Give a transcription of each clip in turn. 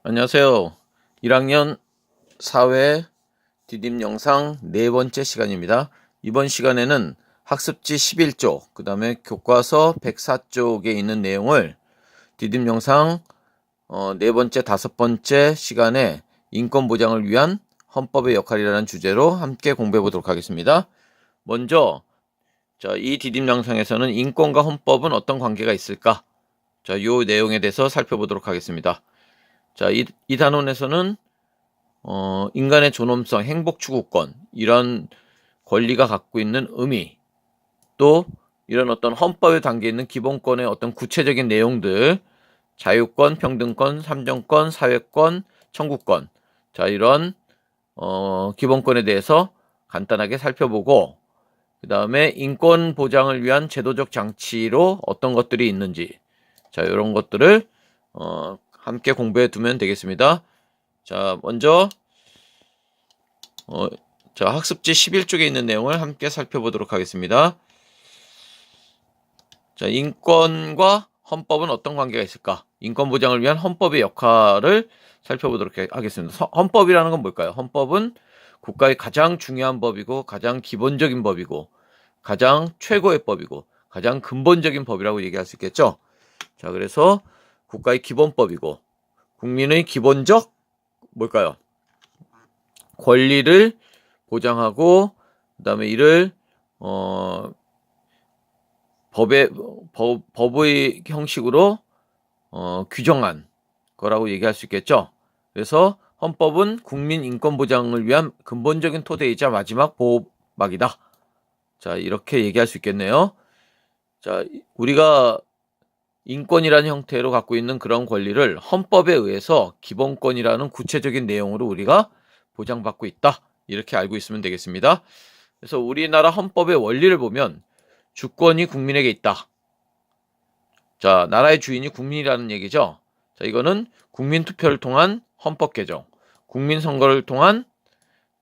안녕하세요. 1학년 사회 디딤 영상 네 번째 시간입니다. 이번 시간에는 학습지 11쪽, 그 다음에 교과서 104쪽에 있는 내용을 디딤 영상 네 번째, 다섯 번째 시간에 인권 보장을 위한 헌법의 역할이라는 주제로 함께 공부해 보도록 하겠습니다. 먼저 이 디딤 영상에서는 인권과 헌법은 어떤 관계가 있을까? 이 내용에 대해서 살펴보도록 하겠습니다. 이 단원에서는 인간의 존엄성, 행복 추구권, 이런 권리가 갖고 있는 의미, 또 이런 어떤 헌법에 담겨 있는 기본권의 어떤 구체적인 내용들, 자유권, 평등권, 삼정권, 사회권, 청구권, 이런 기본권에 대해서 간단하게 살펴보고, 그 다음에 인권 보장을 위한 제도적 장치로 어떤 것들이 있는지, 이런 것들을 함께 공부해 두면 되겠습니다. 먼저 학습지 11쪽에 있는 내용을 함께 살펴보도록 하겠습니다. 인권과 헌법은 어떤 관계가 있을까? 인권 보장을 위한 헌법의 역할을 살펴보도록 하겠습니다. 헌법이라는 건 뭘까요? 헌법은 국가의 가장 중요한 법이고, 가장 기본적인 법이고, 가장 최고의 법이고, 가장 근본적인 법이라고 얘기할 수 있겠죠? 그래서 국가의 기본법이고, 국민의 기본적 뭘까요? 권리를 보장하고, 그 다음에 이를 법의 형식으로 규정한 거라고 얘기할 수 있겠죠. 그래서 헌법은 국민 인권 보장을 위한 근본적인 토대이자 마지막 보호막이다. 이렇게 얘기할 수 있겠네요. 우리가 인권이라는 형태로 갖고 있는 그런 권리를 헌법에 의해서 기본권이라는 구체적인 내용으로 우리가 보장받고 있다. 이렇게 알고 있으면 되겠습니다. 그래서 우리나라 헌법의 원리를 보면 주권이 국민에게 있다. 나라의 주인이 국민이라는 얘기죠. 이거는 국민 투표를 통한 헌법 개정, 국민 선거를 통한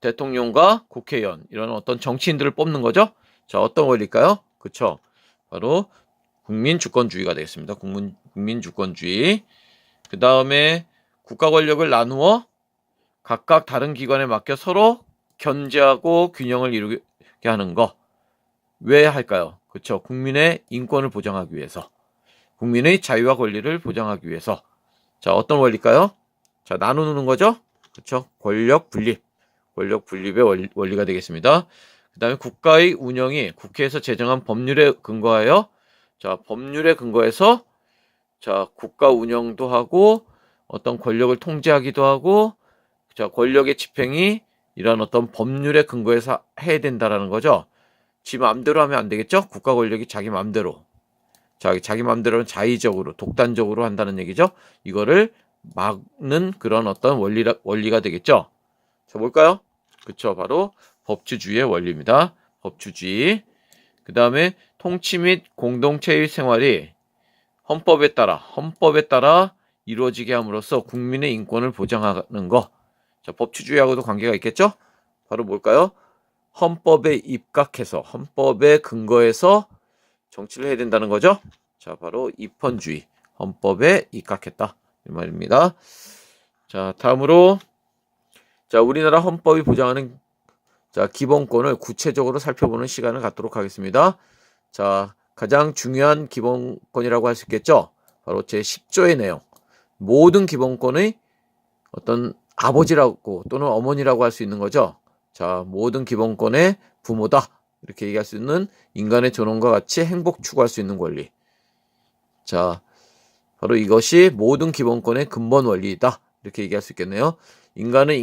대통령과 국회의원, 이런 어떤 정치인들을 뽑는 거죠. 어떤 원리일까요? 그쵸. 바로 국민 주권주의가 되겠습니다. 국민 주권주의. 그 다음에 국가 권력을 나누어 각각 다른 기관에 맡겨 서로 견제하고 균형을 이루게 하는 거. 왜 할까요? 그렇죠. 국민의 인권을 보장하기 위해서. 국민의 자유와 권리를 보장하기 위해서. 어떤 원리일까요? 나누는 거죠. 그렇죠. 권력 분립. 권력 분립의 원리가 되겠습니다. 그 다음에 국가의 운영이 국회에서 제정한 법률에 근거하여 법률에 근거해서 국가 운영도 하고 어떤 권력을 통제하기도 하고 권력의 집행이 이런 어떤 법률에 근거해서 해야 된다라는 거죠. 지 마음대로 하면 안 되겠죠? 국가 권력이 자기 마음대로. 자기 마음대로는 자의적으로, 독단적으로 한다는 얘기죠. 이거를 막는 그런 어떤 원리가 되겠죠. 뭘까요? 그쵸. 바로 법치주의의 원리입니다. 법치주의. 그 다음에 통치 및 공동체의 생활이 헌법에 따라 이루어지게 함으로써 국민의 인권을 보장하는 거. 법치주의하고도 관계가 있겠죠? 바로 뭘까요? 헌법에 입각해서, 헌법에 근거해서 정치를 해야 된다는 거죠? 바로 입헌주의. 헌법에 입각했다. 이 말입니다. 다음으로, 우리나라 헌법이 보장하는 기본권을 구체적으로 살펴보는 시간을 갖도록 하겠습니다. 가장 중요한 기본권이라고 할 수 있겠죠? 바로 제10조의 내용. 모든 기본권의 어떤 아버지라고 또는 어머니라고 할 수 있는 거죠. 모든 기본권의 부모다. 이렇게 얘기할 수 있는 인간의 존엄과 같이 행복 추구할 수 있는 권리. 바로 이것이 모든 기본권의 근본 원리이다. 이렇게 얘기할 수 있겠네요. 인간의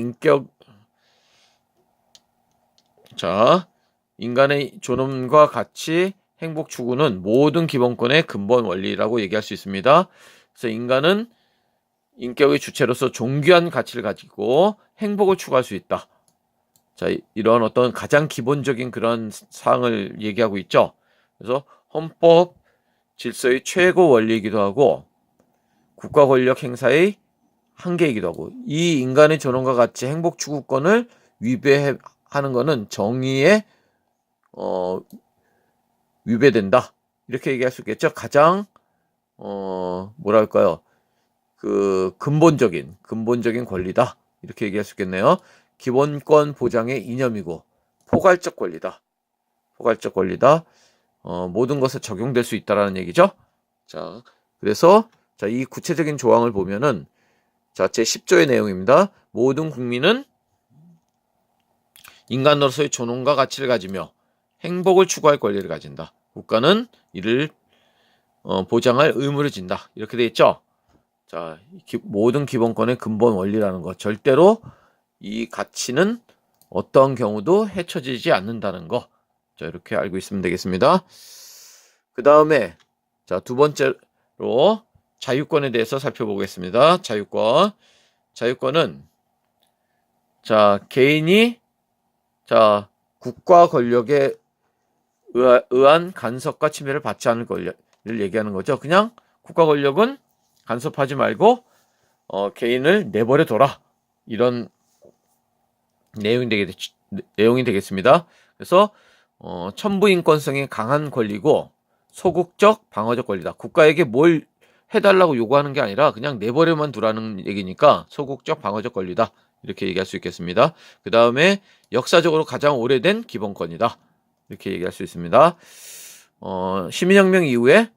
인간의 존엄과 같이 행복 추구는 모든 기본권의 근본 원리라고 얘기할 수 있습니다. 그래서 인간은 인격의 주체로서 존귀한 가치를 가지고 행복을 추구할 수 있다. 이런 어떤 가장 기본적인 그런 사항을 얘기하고 있죠. 그래서 헌법 질서의 최고 원리이기도 하고 국가 권력 행사의 한계이기도 하고 이 인간의 존엄과 같이 행복 추구권을 위배하는 것은 정의에 위배된다. 이렇게 얘기할 수 있겠죠. 가장 뭐랄까요? 그 근본적인 권리다. 이렇게 얘기할 수 있겠네요. 기본권 보장의 이념이고 포괄적 권리다. 포괄적 권리다. 모든 것에 적용될 수 있다라는 얘기죠. 자, 그래서 자, 이 구체적인 조항을 보면은 자, 제10조의 내용입니다. 모든 국민은 인간으로서의 존엄과 가치를 가지며 행복을 추구할 권리를 가진다. 국가는 이를 보장할 의무를 진다. 이렇게 돼 있죠. 자, 모든 기본권의 근본 원리라는 것. 절대로 이 가치는 어떤 경우도 해쳐지지 않는다는 거. 자, 이렇게 알고 있으면 되겠습니다. 그 다음에 자, 두 번째로 자유권에 대해서 살펴보겠습니다. 자유권은 자, 개인이 자, 국가 권력에 의한 간섭과 침해를 받지 않을 권리를 얘기하는 거죠. 그냥 국가 권력은 간섭하지 말고 개인을 내버려 둬라. 이런 내용이 되겠습니다. 그래서 천부인권성이 강한 권리고 소극적 방어적 권리다. 국가에게 뭘 해달라고 요구하는 게 아니라 그냥 내버려만 두라는 얘기니까 소극적 방어적 권리다. 이렇게 얘기할 수 있겠습니다. 그 다음에 역사적으로 가장 오래된 기본권이다. 이렇게 얘기할 수 있습니다. 시민혁명 이후에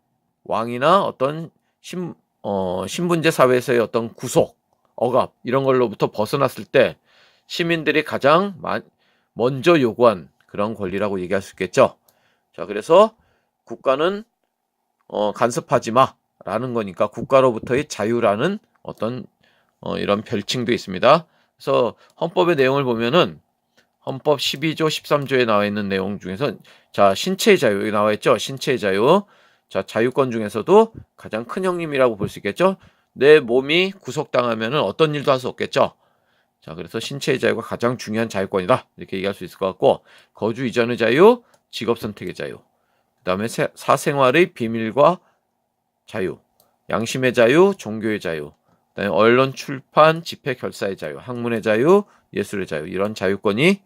왕이나 어떤 신분제 사회에서의 어떤 구속, 억압 이런 걸로부터 벗어났을 때 시민들이 가장 먼저 요구한 그런 권리라고 얘기할 수 있겠죠. 자, 그래서 국가는 간섭하지 마라는 거니까 국가로부터의 자유라는 어떤 이런 별칭도 있습니다. 그래서 헌법의 내용을 보면은 헌법 12조, 13조에 나와 있는 내용 중에서 자, 신체의 자유 여기 나와 있죠. 신체의 자유. 자, 자유권 중에서도 가장 큰 형님이라고 볼 수 있겠죠. 내 몸이 구속당하면은 어떤 일도 할 수 없겠죠. 자, 그래서 신체의 자유가 가장 중요한 자유권이다. 이렇게 얘기할 수 있을 것 같고, 거주 이전의 자유, 직업 선택의 자유, 그 다음에 사생활의 비밀과 자유, 양심의 자유, 종교의 자유, 그 다음에 언론, 출판, 집회, 결사의 자유, 학문의 자유, 예술의 자유, 이런 자유권이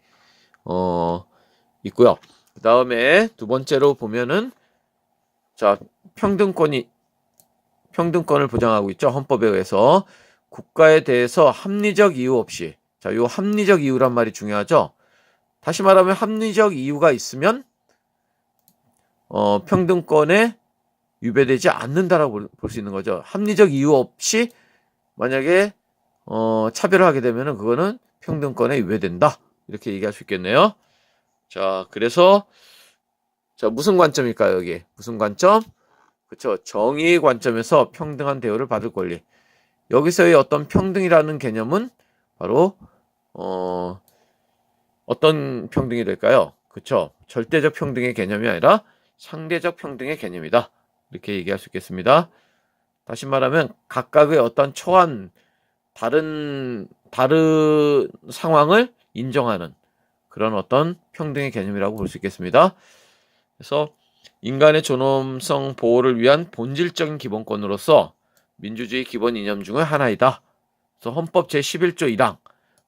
있고요. 그 다음에 두 번째로 보면은 자, 평등권을 보장하고 있죠. 헌법에 의해서 국가에 대해서 합리적 이유 없이 자, 요 합리적 이유란 말이 중요하죠. 다시 말하면 합리적 이유가 있으면 평등권에 위배되지 않는다라고 볼 수 있는 거죠. 합리적 이유 없이 만약에 차별하게 되면은 그거는 평등권에 위배된다. 이렇게 얘기할 수 있겠네요. 자, 그래서 자, 무슨 관점일까요, 여기? 무슨 관점? 그쵸. 정의의 관점에서 평등한 대우를 받을 권리. 여기서의 어떤 평등이라는 개념은 바로 어떤 평등이 될까요? 그쵸. 절대적 평등의 개념이 아니라 상대적 평등의 개념이다. 이렇게 얘기할 수 있겠습니다. 다시 말하면 각각의 어떤 초한 다른 상황을 인정하는 그런 어떤 평등의 개념이라고 볼 수 있겠습니다. 그래서 인간의 존엄성 보호를 위한 본질적인 기본권으로서 민주주의 기본 이념 중의 하나이다. 그래서 헌법 제11조 1항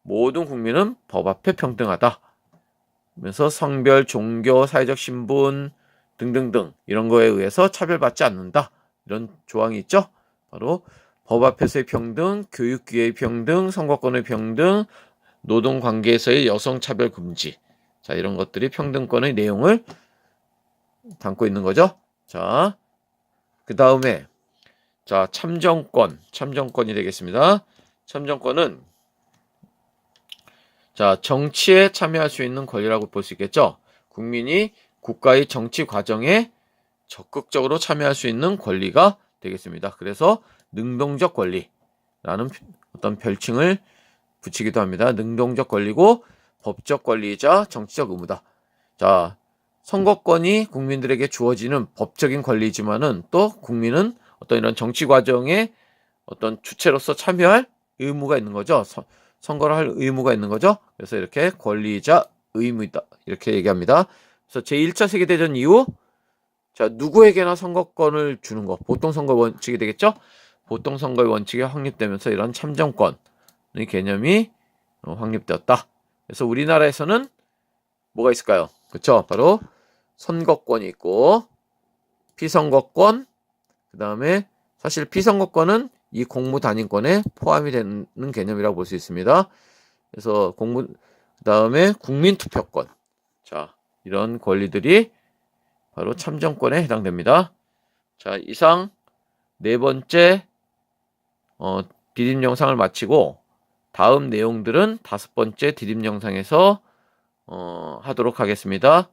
모든 국민은 법 앞에 평등하다. 그래서 성별, 종교, 사회적 신분 등등등 이런 거에 의해서 차별받지 않는다. 이런 조항이 있죠. 바로 법 앞에서의 평등, 교육 기회의 평등, 선거권의 평등, 노동 관계에서의 여성 차별 금지. 자, 이런 것들이 평등권의 내용을 담고 있는 거죠. 자, 그 다음에 자, 참정권이 되겠습니다. 참정권은 자, 정치에 참여할 수 있는 권리라고 볼 수 있겠죠. 국민이 국가의 정치 과정에 적극적으로 참여할 수 있는 권리가 되겠습니다. 그래서 능동적 권리라는 어떤 별칭을 붙이기도 합니다. 능동적 권리고 법적 권리이자 정치적 의무다. 자, 선거권이 국민들에게 주어지는 법적인 권리이지만은 또 국민은 어떤 이런 정치 과정에 어떤 주체로서 참여할 의무가 있는 거죠. 선거를 할 의무가 있는 거죠. 그래서 이렇게 권리이자 의무이다. 이렇게 얘기합니다. 그래서 제1차 세계대전 이후 자, 누구에게나 선거권을 주는 거. 보통선거 원칙이 되겠죠? 보통선거의 원칙이 확립되면서 이런 참정권의 개념이 확립되었다. 그래서 우리나라에서는 뭐가 있을까요? 그렇죠? 바로 선거권이 있고 피선거권, 그 다음에 사실 피선거권은 이 공무단임권에 포함이 되는 개념이라고 볼 수 있습니다. 그래서 그다음에 국민투표권. 자, 이런 권리들이 바로 참정권에 해당됩니다. 자, 이상 네 번째 디딤 영상을 마치고 다음 내용들은 다섯 번째 디딤 영상에서 하도록 하겠습니다.